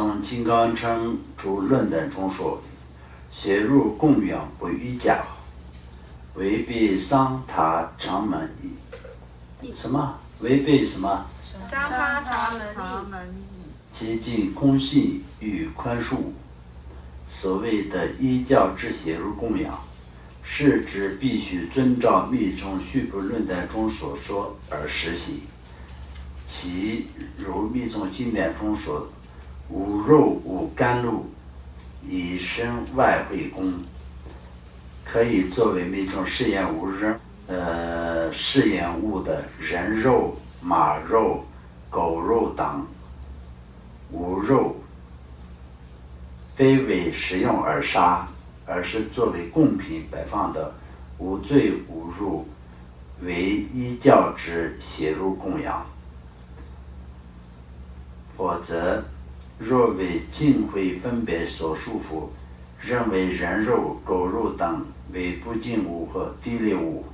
从金刚乘诸论等中说，邪入供养不瑜伽，违背桑塔长门义。什么？违背什么？桑塔长门义。其尽空性与宽恕。所谓的依教之邪入供养，是指必须遵照密宗续部论点中所说而实行。其如密宗经典中说，无肉无甘露，以身外会功，可以作为密宗试验试验物的人肉、马肉、狗肉等无肉，非为食用而杀，而是作为供品摆放的，无罪无入，为依教之邪入供养。否则，若为净慧分别所束缚，认为人肉、狗肉等为不净物和低劣物，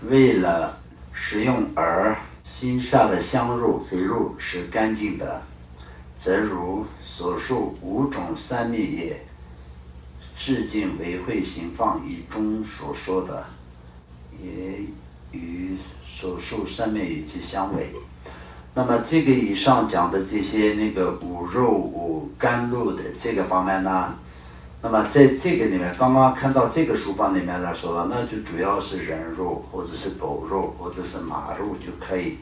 为了食用而新杀的香肉、肥肉是干净的，则如所述五种三昧业至今为会行放义中所说的，也与所述三昧业之相违。那么这个以上讲的这些那个无肉无甘露的这个方面呢，那么在这个里面刚刚看到这个书方里面来说了，那就主要是人肉或者是狗肉或者是马肉就可以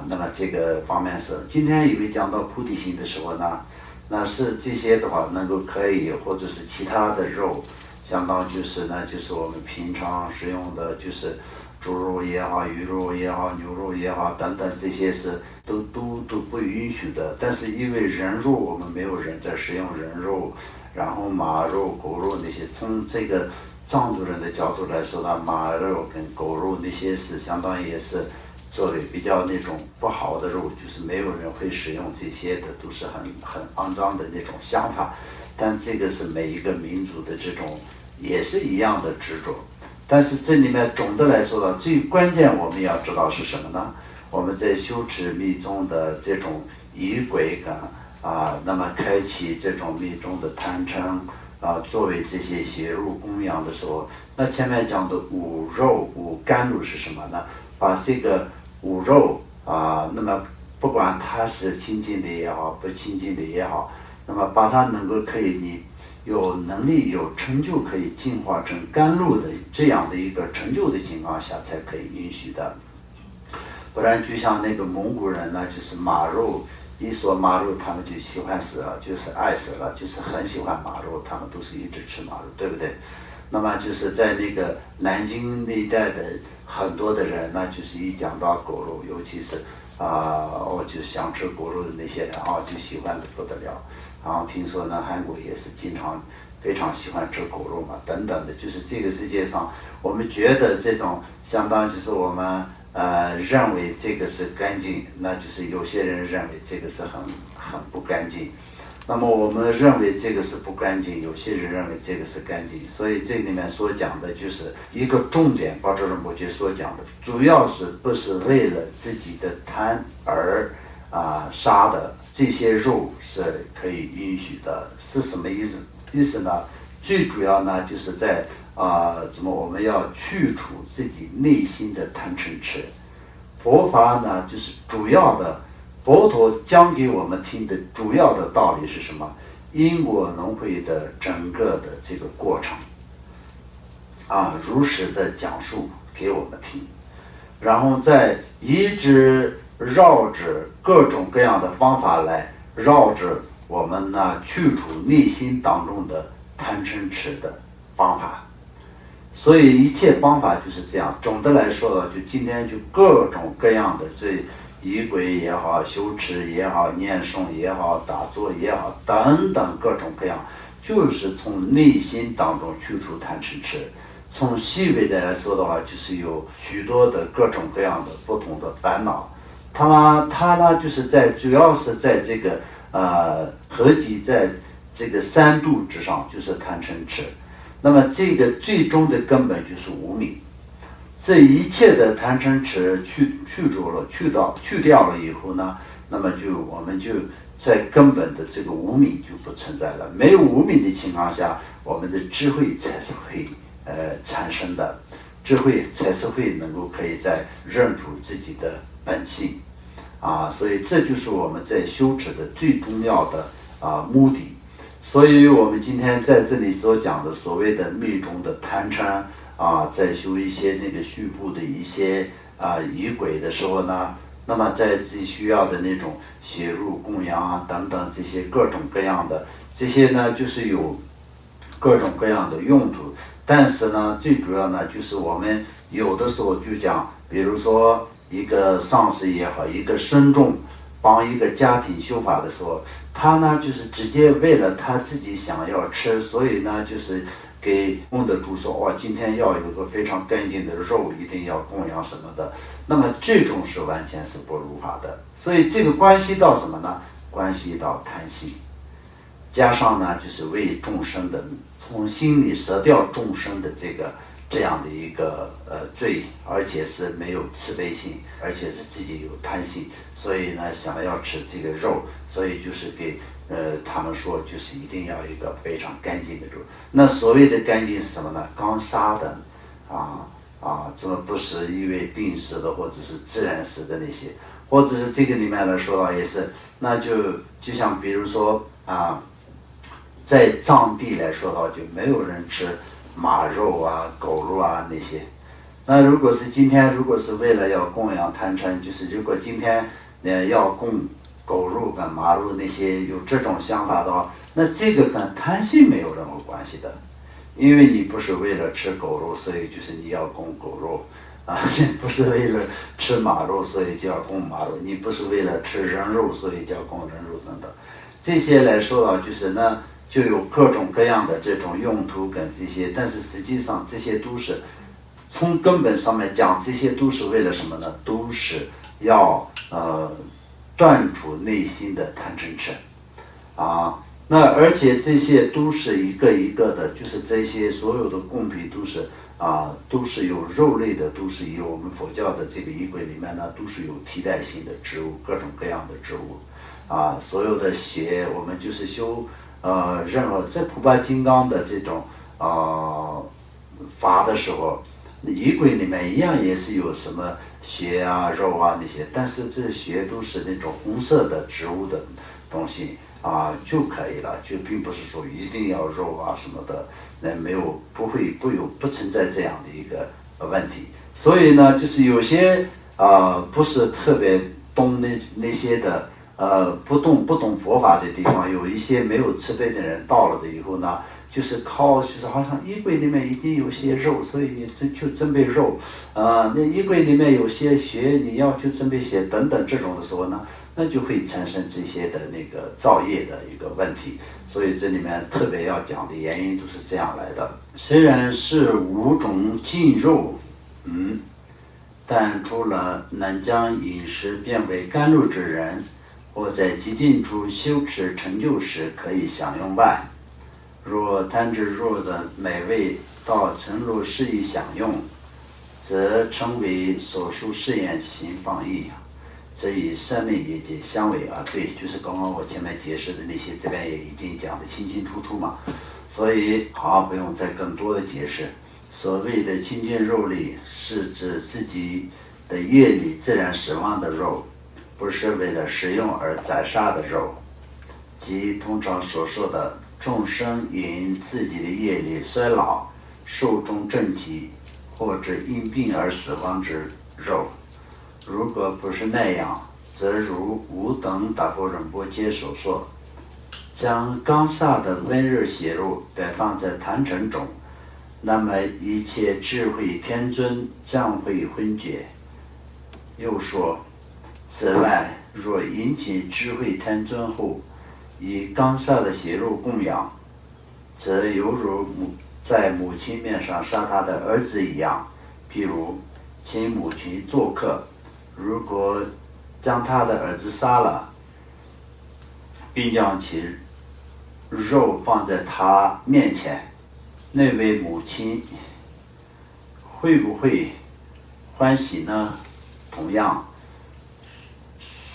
那么这个方面是今天因为讲到菩提心的时候呢，那是这些的话能够可以，或者是其他的肉，相当就是呢就是我们平常食用的，就是猪肉也好、鱼肉也好、牛肉也好等等，这些是都不允许的。但是因为人肉我们没有人在食用人肉，然后马肉、狗肉那些，从这个藏族人的角度来说呢，马肉跟狗肉那些是相当于也是作为比较那种不好的肉，就是没有人会使用这些的，都是很肮脏的那种想法。但这个是每一个民族的这种也是一样的执着。但是这里面总的来说呢，最关键我们要知道是什么呢？我们在修持密宗的这种仪轨感那么开启这种密宗的贪嗔作为这些邪入供养的时候，那前面讲的五肉五甘露是什么呢？把这个五肉那么不管它是清净的也好，不清净的也好，那么把它能够可以你有能力有成就可以进化成甘露的这样的一个成就的情况下才可以允许的。不然就像那个蒙古人呢，就是马肉，一说马肉他们就喜欢死了，就是爱死了，就是很喜欢马肉，他们都是一直吃马肉，对不对？那么就是在那个南京那一带的很多的人呢，就是一讲到狗肉，尤其是就是想吃狗肉的那些人就喜欢的不得了。然后听说呢，韩国也是经常非常喜欢吃狗肉嘛，等等的，就是这个世界上，我们觉得这种相当就是我们认为这个是干净，那就是有些人认为这个是很不干净。那么我们认为这个是不干净，有些人认为这个是干净，所以这里面所讲的就是一个重点，巴遮仁波切所讲的，主要是不是为了自己的贪而杀的这些肉是可以允许的，是什么意思？意思呢？最主要呢就是在我们要去除自己内心的贪嗔痴。佛法呢就是主要的，佛陀讲给我们听的主要的道理是什么？因果轮回的整个的这个过程如实的讲述给我们听，然后再一直绕着各种各样的方法来绕着我们呢去除内心当中的贪嗔痴的方法。所以一切方法就是这样。总的来说就今天就各种各样的这仪轨也好，修持也好，念诵也好，打坐也好，等等各种各样，就是从内心当中去除贪嗔痴。从细微的来说的话，就是有许多的各种各样的不同的烦恼。它呢就是主要是在这个合集在这个三度之上，就是贪嗔痴。那么这个最终的根本就是无明。这一切的贪嗔痴去掉了以后呢，那么我们就在根本的这个无明就不存在了。没有无明的情况下，我们的智慧才是会产生的，智慧才是会能够可以在认出自己的本性所以这就是我们在修持的最重要的目的。所以我们今天在这里所讲的所谓的密中的贪嗔在修一些那个虚部的一些仪轨的时候呢，那么在自己需要的那种写入供养等等这些各种各样的这些呢，就是有各种各样的用途。但是呢，最主要呢，就是我们有的时候就讲，比如说一个上师也好，一个僧众帮一个家庭修法的时候，他呢就是直接为了他自己想要吃，所以呢就是给供的主说今天要有个非常干净的肉，一定要供养什么的。那么这种是完全是不如法的。所以这个关系到什么呢？关系到贪心，加上呢就是为众生的从心里舍掉众生的这样的一个罪，而且是没有慈悲心，而且是自己有贪心，所以呢想要吃这个肉，所以就是给他们说就是一定要一个非常干净的肉。那所谓的干净是什么呢？刚杀的这么不是因为病死的或者是自然死的那些，或者是这个里面来说到也是，那就像比如说在藏地来说到就没有人吃马肉狗肉那些。那如果是今天如果是为了要供养贪嗔，就是如果今天要供狗肉跟马肉那些有这种想法的话，那这个跟贪心没有任何关系的。因为你不是为了吃狗肉，所以就是你要供狗肉你不是为了吃马肉，所以就要供马肉，你不是为了吃人肉，所以就要供人肉等等。这些来说到就是呢就有各种各样的这种用途跟这些，但是实际上这些都是从根本上面讲，这些都是为了什么呢？都是要断除内心的贪嗔痴那而且这些都是一个一个的，就是这些所有的供品都是有肉类的，都是以我们佛教的这个仪轨里面呢，都是有替代性的植物，各种各样的植物所有的血我们就是修任何在普巴金刚的这种法的时候，仪轨里面一样也是有什么血肉那些，但是这血都是那种红色的植物的东西就可以了，就并不是说一定要肉什么的，那不存在这样的一个问题。所以呢，就是有些不是特别懂那些的不懂佛法的地方，有一些没有慈悲的人到了的以后呢，就是就是好像衣柜里面已经有些肉，所以你就准备肉那衣柜里面有些血，你要去准备血等等这种的时候呢，那就会产生这些的那个造业的一个问题。所以这里面特别要讲的原因都是这样来的。虽然是5种净肉但除了能将饮食变为甘露之人，或在极尽处修持成就时可以享用外，若贪执肉的美味到成如适宜享用，则称为所述试验行放逸，这与生命业界相违对，就是刚刚我前面解释的那些，这边也已经讲得清清楚楚嘛，所以不用再更多的解释。所谓的清净肉类，是指自己的业力自然死亡的肉，不是为了食用而宰杀的肉，即通常所说的众生因自己的业力衰老、寿终正寝，或者因病而死亡之肉。如果不是那样，则如吾等达波仁波切所说，将刚萨的温热血肉摆放在坛城中，那么一切智慧天尊将会昏厥。又说，此外，若引起智慧天尊后，以刚萨的血肉供养，则犹如在母亲面上杀他的儿子一样。譬如请母亲做客，如果将他的儿子杀了，并将其肉放在他面前，那位母亲会不会欢喜呢？同样，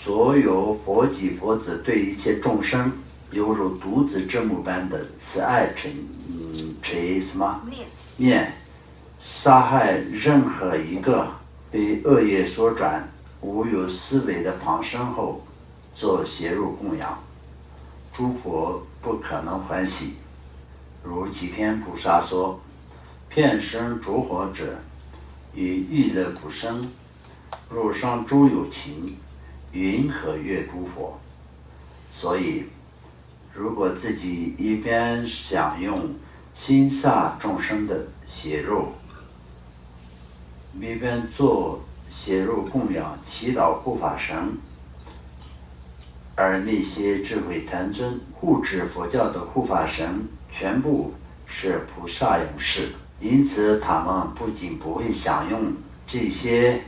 所有佛及佛子对一切众生，犹如独子之母般的慈爱垂什么念，杀害任何一个被恶业所转、无有思维的旁生后，做邪入供养，诸佛不可能欢喜。如济天菩萨说：“遍生诸佛者，以欲乐不生，若伤诸有情，云何悦诸佛？”所以，如果自己一边享用心萨众生的血肉，一边做血肉供养、祈祷护法神，而那些智慧坛尊护持佛教的护法神全部是菩萨勇士，因此他们不仅不会享用这些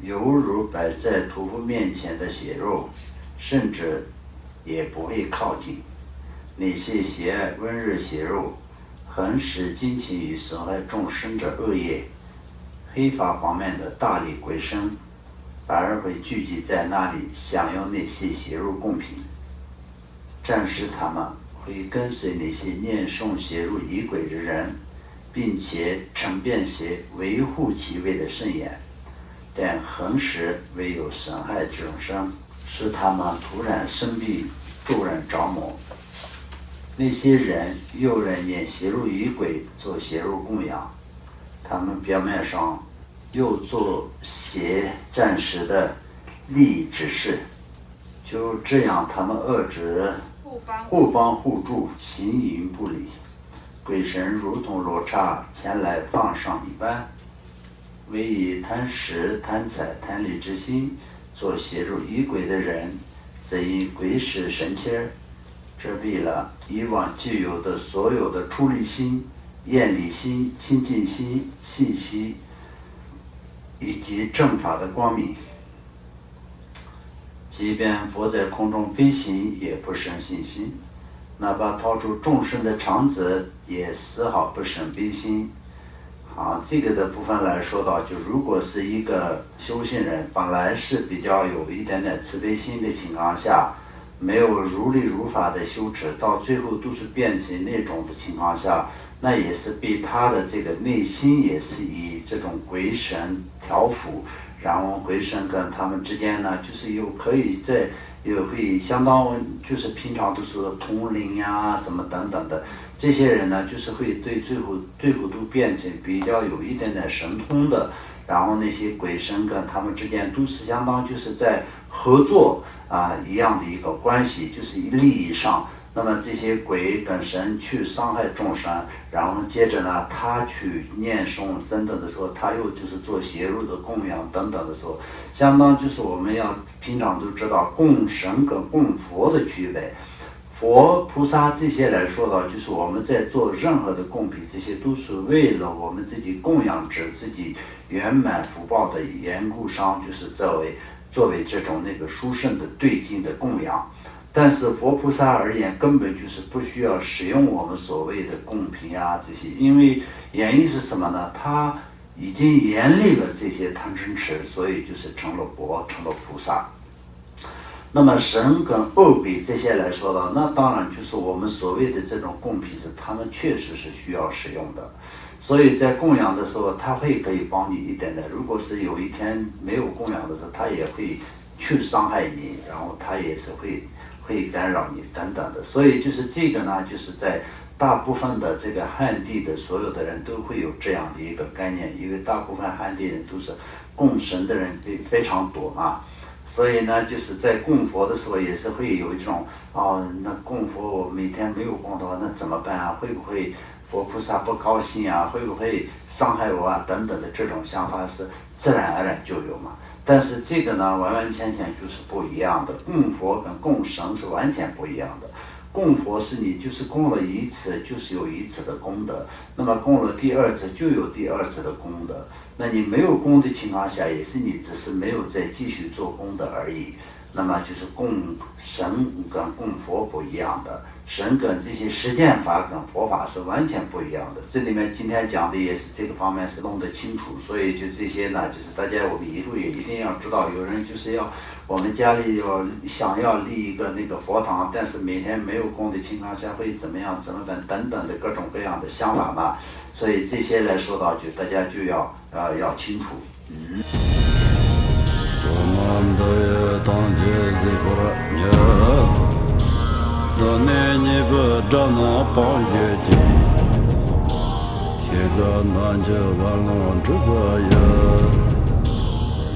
犹如摆在屠夫面前的血肉，甚至也不会靠近那些喜爱温热血肉、横使精勤于损害众生的恶业、黑法方面的大力鬼神，反而会聚集在那里享用那些血肉供品。暂时他们会跟随那些念诵血肉仪轨的人，并且称辩些维护其位的圣言，但横使唯有损害众生，使他们突然生病，骤然着魔。那些人又人念邪入仪轨，做邪入供养，他们表面上又做邪暂时的利益之事，就这样他们遏制互帮互助，行云不离。鬼神如同罗刹前来放上一般，唯以贪食、贪财、贪利之心做邪入仪轨的人，则因鬼使神切遮蔽了以往具有的所有的出离心、厌离心、亲近心、信息以及正法的光明。即便佛在空中飞行，也不生信心；哪怕掏出众生的肠子，也丝毫不生悲心。这个的部分来说到，就如果是一个修行人，本来是比较有一点点慈悲心的情况下，没有如理如法的修持，到最后都是变成那种的情况下，那也是被他的这个内心也是以这种鬼神调伏，然后鬼神跟他们之间呢，就是有可以在也会相当就是平常都说通灵呀什么等等的，这些人呢就是会对最后都变成比较有一点点神通的，然后那些鬼神跟他们之间都是相当就是在合作一样的一个关系，就是利益上。那么这些鬼跟神去伤害众生，然后接着呢，他去念诵等等的时候，他又就是做邪入的供养等等的时候，相当就是我们要平常都知道供神跟供佛的区别。佛菩萨这些来说到，就是我们在做任何的供品，这些都是为了我们自己供养者自己圆满福报的缘故上，就是作为这种那个殊胜的对境的供养。但是佛菩萨而言，根本就是不需要使用我们所谓的供品这些，因为原因是什么呢？他已经严厉了这些贪嗔痴，所以就是成了佛，成了菩萨。那么神跟恶鬼这些来说的，那当然就是我们所谓的这种供品是他们确实是需要使用的，所以在供养的时候，他会可以帮你一点的。如果是有一天没有供养的时候，他也会去伤害你，然后他也是会干扰你等等的。所以就是这个呢，就是在大部分的这个汉地的所有的人都会有这样的一个概念，因为大部分汉地人都是供神的人非常多嘛。所以呢，就是在供佛的时候也是会有一种那供佛我每天没有供的话，那怎么办啊？会不会佛菩萨不高兴啊？会不会伤害我等等的这种想法是自然而然就有嘛。但是这个呢，完完全全就是不一样的。供佛跟供神是完全不一样的。供佛是你就是供了一次，就是有一次的功德；那么供了第二次，就有第二次的功德。那你没有功的情况下，也是你只是没有再继续做功德而已。那么就是供神跟供佛不一样的。神跟这些实践法跟佛法是完全不一样的。这里面今天讲的也是这个方面是弄得清楚，所以就这些呢，就是大家我们以后也一定要知道，有人就是要我们家里想要立一个那个佛堂，但是每天没有供的情况下会怎么样怎么办等等的各种各样的想法嘛，所以这些来说到就大家就要清楚。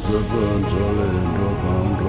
自本作人着康中